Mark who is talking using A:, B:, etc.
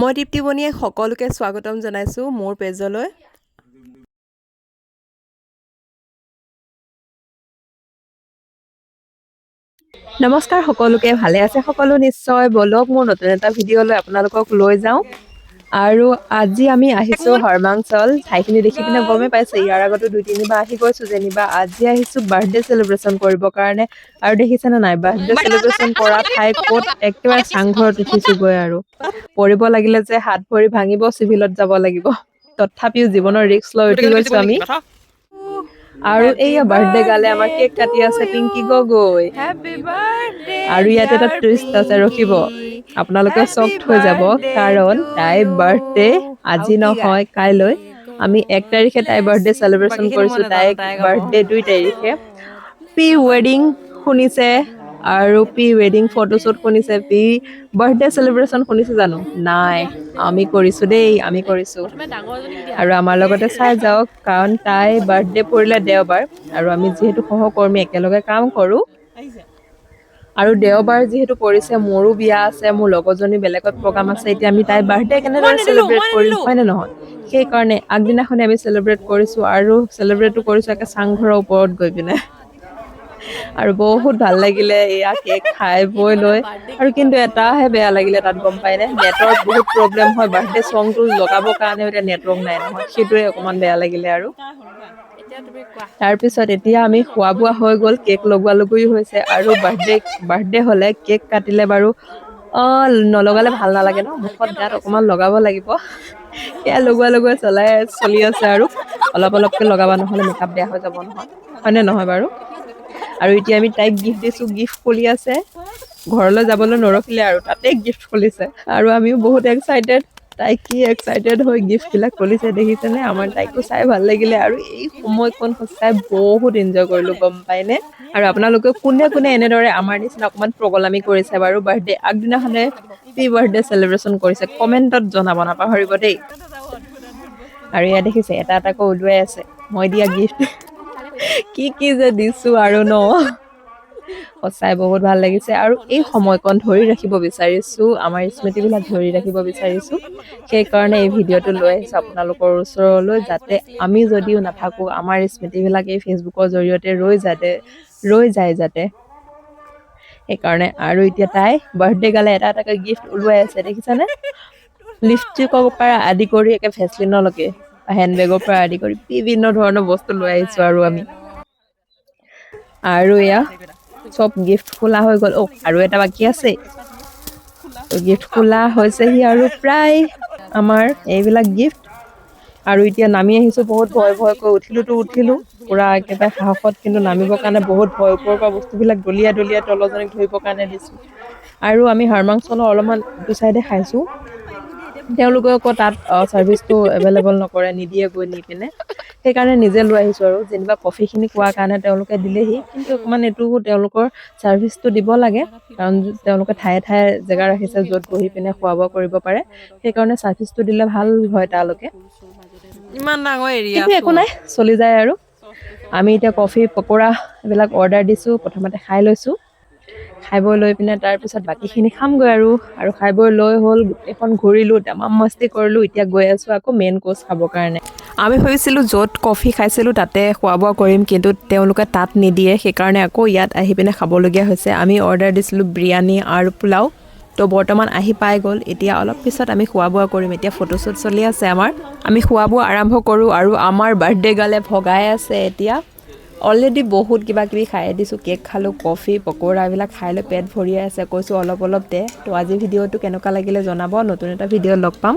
A: মই দীপ্তি বনিয়ে সকলোকে স্বাগতম জনাইছো মোৰ পেজলৈ। নমস্কাৰ সকলোকে, ভালে আছে সকলো নিশ্চয়। বলক মোৰ নতুন এটা ভিডিঅ'লৈ আপোনালোকক লৈ যাওঁ। আৰু আজি আমি আহিছো হৰমাংচল। ঠাইখিনি দেখি পিনে গমে পাইছে, ইয়াৰ আগতো 2-3বাৰ আহি গৈছো যেনিবা। আজি আহিছো বাৰ্থডে চেলিব্ৰেশ্যন কৰিবৰ কাৰণে। আৰু দেখিছেনে নাই, বাৰ্থডে চেলিব্ৰেশ্যন কৰা ঠাই ক'ত, একেবাৰে চাংঘৰত উঠিছোগৈ। আৰু পৰিব লাগিলে যে হাত ভৰি ভাঙিব, চিভিলত যাব লাগিব। তথাপিও জীৱনৰ ৰিস্ক লৈ উঠি গৈছো আমি। আৰু এইয়া বাৰ্থডে গালে আমাৰ কেক কাটি আছে পিংকি গগৈ। আৰু ইয়াত এটা টুইষ্ট আছে, ৰখিব আপোনালোকে চকড হৈ যাব, কাৰণ তাইৰ বাৰ্থডে আজি নহয় কাইলৈ। আমি 1 তাৰিখে তাইৰ বাৰ্থডে চেলিব্ৰেশ্যন কৰিছো, তাইৰ বাৰ্থডে 2 তাৰিখে। প্ৰি ৱেডিং শুনিছে আৰু প্ৰি ৱেডিং ফটোশ্বুট শুনিছে, প্ৰি বাৰ্থডে চেলিব্ৰেশ্যন শুনিছে জানো? নাই, আমি কৰিছো দেই, আমি কৰিছো। আৰু আমাৰ লগতে চাই যাওক, কাৰণ তাই বাৰ্থডে পৰিলে দেওবাৰ, আৰু আমি যিহেতু সহকৰ্মী একেলগে কাম কৰো। আৰু দেওবাৰ যিহেতু পৰিছে, মোৰো বিয়া আছে, মোৰ লগৰজনী বেলেগত প্ৰগ্ৰাম আছে। এতিয়া আমি তাইৰ বাৰ্থডে কেনেদৰে চেলিব্ৰেট কৰিম, হয় নে নহয়? সেইকাৰণে আগদিনাখনে আমি চেলিব্ৰেট কৰিছো, আৰু চেলিব্ৰেটো কৰিছো একে চাংঘৰৰ ওপৰত গৈ পিনে। আৰু বহুত ভাল লাগিলে এয়া কেক খাই বৈ লৈ। আৰু কিন্তু এটাহে বেয়া লাগিলে তাত, গম পাইনে? নেটৰ বহুত প্ৰব্লেম হয়। বাৰ্থডে চংটো লগাবৰ কাৰণেও এতিয়া নেটৱৰ্ক নাই নহয়, সেইটোৱে অকণমান বেয়া লাগিলে। আৰু তাৰপিছত এতিয়া আমি খোৱা বোৱা হৈ গ'ল, কেক লগোৱা লগোই হৈছে। আৰু বাৰ্থডে হ'লে কেক কাটিলে বাৰু নলগালে ভাল নালাগে ন, মুখত গাত অকণমান লগাব লাগিব। সেয়া লগোৱা চলি আছে। আৰু অলপ অলপকে লগাবা, নহ'লে মেকআপ বেয়া হৈ যাব নহয়, হয়নে নহয় বাৰু? আৰু এতিয়া আমি তাইক গিফ্ট দিছো, গিফ্ট খুলি আছে। ঘৰলৈ যাবলৈ নৰখিলে আৰু তাতে গিফ্ট খুলিছে। আৰু আমিও বহুত এক্সাইটেড, তাই কি এক্সাইটেড হৈ গিফ্ট বিলাক খুলিছে দেখিছেনে? আমাৰ তাইকো চাই ভাল লাগিলে। আৰু এই সময়কণ সঁচাই বহুত এনজয় কৰিলো, গম পাইনে? আৰু আপোনালোকে কোনে কোনে এনেদৰে আমাৰ নিচিনা অকণমান পগলামি কৰিছে বাৰু, বাৰ্থডে আগদিনাখনে প্ৰি বাৰ্থডে চেলিব্ৰেশ্যন কৰিছে, কমেণ্টত জনাব নাপাহৰিব দেই। আৰু এয়া দেখিছে, এটা এটাকৈ ওলোৱাই আছে মই দিয়া গিফ্ট। কি যে দিছো আৰু ন, সঁচাই বহুত ভাল লাগিছে। আৰু এই সময়কণ ধৰি ৰাখিব বিচাৰিছো, আমাৰ স্মৃতিবিলাক ধৰি ৰাখিব বিচাৰিছো। সেইকাৰণে এই ভিডিঅ'টো লৈ আহিছো আপোনালোকৰ ওচৰলৈ, যাতে আমি যদিও নাথাকো, আমাৰ স্মৃতিবিলাক এই ফেচবুকৰ জৰিয়তে ৰৈ যায় যাতে। সেইকাৰণে। আৰু এতিয়া তাই বাৰ্থডে গালে এটা এটাকৈ গিফ্ট ওলোৱাই আছে, দেখিছানে? লিপষ্টিকৰ পৰা আদি কৰি একে ভেচলিনলৈকে, হেণ্ডবেগৰ পৰা আদি কৰি বিভিন্ন ধৰণৰ বস্তু লৈ আহিছো। আৰু আমি আৰু এয়া চব গিফ্ট খোলা হৈ গ'ল। আৰু এটা বাকী আছে, গিফ্ট খোলা হৈছেহি। আৰু প্ৰায় আমাৰ এইবিলাক গিফ্ট। আৰু এতিয়া নামি আহিছো, বহুত ভয়কৈ উঠিলো পুৰা একেবাৰে সাহসত, কিন্তু নামিবৰ কাৰণে বহুত ভয়। ওপৰৰ পৰা বস্তুবিলাক দলিয়াই তলজনীক ধৰিবৰ কাৰণে দিছো। আৰু আমি হাৰমাংচলৰ অলপমান ইটো চাইডে খাইছো, তেওঁলোকে আকৌ তাত চাৰ্ভিচটো এভেইলেবল নকৰে, নিদিয়ে গৈ নি পিনে। সেইকাৰণে নিজে লৈ আহিছো। আৰু যেনিবা কফিখিনি কোৱাৰ কাৰণে তেওঁলোকে দিলেহি, কিন্তু অকণমান এইটো তেওঁলোকৰ চাৰ্ভিচটো দিব লাগে, কাৰণ তেওঁলোকে ঠায়ে ঠায়ে জেগা ৰাখিছে য'ত বহি পিনে খোৱা বোৱা কৰিব পাৰে। সেইকাৰণে চাৰ্ভিচটো দিলে ভাল হয় তালৈকে।
B: ইমান ডাঙৰ
A: কিন্তু একো
B: এৰিয়াটো
A: নাই, চলি যায়। আৰু আমি এতিয়া কফি পকৰা এইবিলাক অৰ্ডাৰ দিছো, প্ৰথমতে খাই লৈছো। খাই বৈ লৈ পিনে তাৰপিছত বাকীখিনি খামগৈ। আৰু খাই বৈ লৈ হ'ল, গোটেইখন ঘূৰিলো, তামাম মস্তি কৰিলো। এতিয়া গৈ আছো আকৌ মেইন কোৰ্চ খাবৰ কাৰণে। আমি ভাবিছিলো য'ত কফি খাইছিলো তাতে খোৱা বোৱা কৰিম, কিন্তু তেওঁলোকে তাত নিদিয়ে। সেইকাৰণে আকৌ ইয়াত আহি পিনে খাবলগীয়া হৈছে। আমি অৰ্ডাৰ দিছিলো বিৰিয়ানী আৰু পোলাও, তো বৰ্তমান আহি পাই গ'ল। এতিয়া অলপ পিছত আমি খোৱা বোৱা কৰিম। এতিয়া ফটোশ্বুট চলি আছে আমাৰ, আমি খোৱা বোৱা আৰম্ভ কৰোঁ। আৰু আমাৰ বাৰ্থডে গালে ভগাই আছে এতিয়া। অলৰেডি বহুত কিবা কিবি খাই দিছোঁ, কেক খালোঁ, কফি পকৰা এইবিলাক খাই লৈ পেট ভৰিয়ে আছে। কৈছোঁ অলপ দে। তো আজি ভিডিঅ'টো কেনেকুৱা লাগিলে জনাব, নতুন এটা ভিডিঅ' লগ পাম।